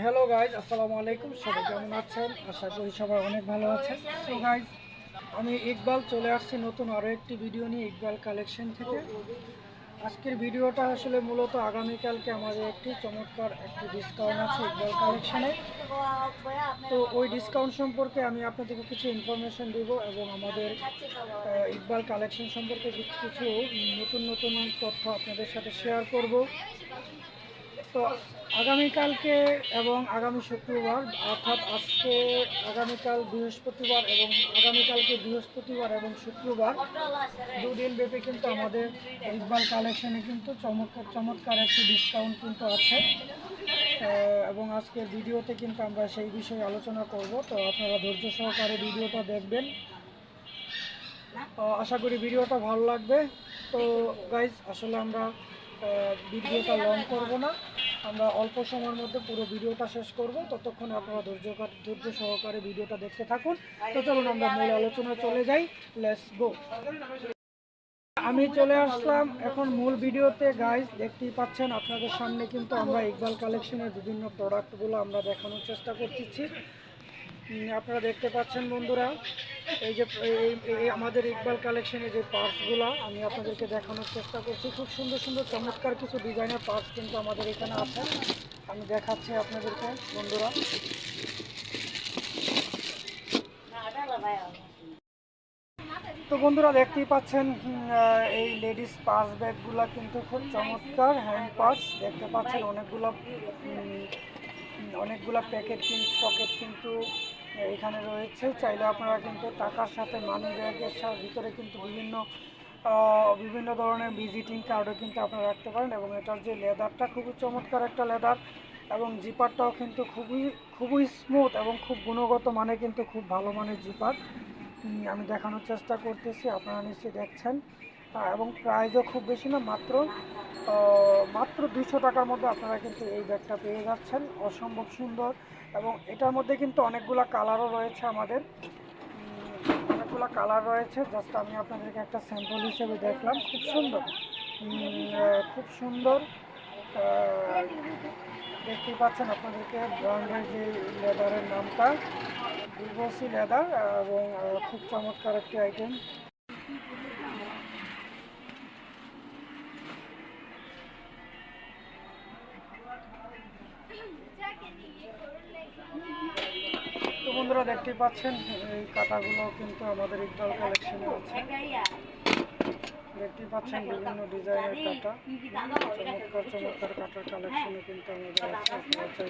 Hello guys, আসসালামু আলাইকুম। সবাই কেমন আছেন? আশা করি সবাই অনেক ভালো আছেন। সো গাইজ, আমি ইকবাল চলে আসছি নতুন আরও একটি ভিডিও নিয়ে ইকবাল কালেকশন থেকে। আজকের ভিডিওটা আসলে মূলত আগামীকালকে আমাদের একটি চমৎকার একটি ডিসকাউন্ট আছে ইকবাল কালেকশনে। তো ওই ডিসকাউন্ট সম্পর্কে আমি আপনাদেরকে কিছু ইনফরমেশন দিব এবং আমাদের ইকবাল কালেকশন সম্পর্কে কিছু নতুন নতুন তথ্য আপনাদের সাথে শেয়ার করব। তো আগামীকালকে এবং আগামী শুক্রবার, অর্থাৎ আজকে আগামীকাল বৃহস্পতিবার এবং আগামীকালকে বৃহস্পতিবার এবং শুক্রবার দুদিন ব্যাপী কিন্তু আমাদের ইকবাল কালেকশনে কিন্তু চমৎকার চমৎকার একটি ডিসকাউন্ট কিন্তু আছে এবং আজকের ভিডিওতে কিন্তু আমরা সেই বিষয়ে আলোচনা করব। তো আপনারা ধৈর্য সহকারে ভিডিওটা দেখবেন, আশা করি ভিডিওটা ভালো লাগবে। তো গাইজ, আসলে আমরা ভিডিওটা লং করব না, আমরা অল্প সময়ের মধ্যে পুরো ভিডিওটা শেষ করব। ততক্ষণ আপনারা ধৈর্য সহকারে ভিডিওটা দেখতে থাকুন। তো চলুন আমরা মূল আলোচনায় চলে যাই। Let's go. আমি চলে আসলাম এখন মূল ভিডিওতে। গাইজ, দেখতেই পাচ্ছেন আপনাদের সামনে কিন্তু আমরা ইকবাল কালেকশনের বিভিন্ন প্রোডাক্টগুলো আমরা দেখানোর চেষ্টা করতেছি। আপনারা দেখতে পাচ্ছেন বন্ধুরা, এই যে এই আমাদের ইকবাল কালেকশনে যে পার্টসগুলো আমি আপনাদেরকে দেখানোর চেষ্টা করছি। খুব সুন্দর সুন্দর চমৎকার কিছু ডিজাইনের পার্টস কিন্তু আমাদের এখানে আছে। আমি দেখাচ্ছি আপনাদেরকে বন্ধুরা। তো বন্ধুরা দেখতেই পাচ্ছেন এই লেডিস পার্স ব্যাগগুলো কিন্তু খুব চমৎকার হ্যান্ড পার্স। দেখতে পাচ্ছেন অনেকগুলা পকেট কিন্তু এখানে রয়েছে। চাইলে আপনারা কিন্তু টাকার সাথে মানি ব্যাগের ভিতরে কিন্তু বিভিন্ন ধরনের ভিজিটিং কার্ডও কিন্তু আপনারা রাখতে পারেন। এবং এটার যে লেদারটা খুবই চমৎকার একটা লেদার এবং জিপারটাও কিন্তু খুবই স্মুথ এবং খুব গুণগত মানে কিন্তু খুব ভালো মানের জিপার। আমি দেখানোর চেষ্টা করতেছি, আপনারা নিশ্চয়ই দেখছেন। এবং প্রাইসও খুব বেশি না, মাত্র 200 টাকার মধ্যে আপনারা কিন্তু এই ব্যাগটা পেয়ে যাচ্ছেন। অসম্ভব সুন্দর এবং এটার মধ্যে কিন্তু অনেকগুলো কালারও রয়েছে। আমাদের অনেকগুলো কালার রয়েছে। জাস্ট আমি আপনাদেরকে একটা স্যাম্পল হিসেবে দেখলাম। খুব সুন্দর দেখতেই পাচ্ছেন। আপনাদেরকে ব্র্যান্ডের যে লেদারের নামটা ভিভোসি লেদার এবং খুব চমৎকার একটি আইটেম। তো বন্ধুরা দেখতেই পাচ্ছেন এই কাঁটাগুলো কিন্তু আমাদের ইকবাল কালেকশনে আছে। দেখতেই পাচ্ছেন বিভিন্ন ডিজাইনের কাঁটা, চমৎকার চমৎকার কাঁটার কালেকশনে কিন্তু আমাদের আছে।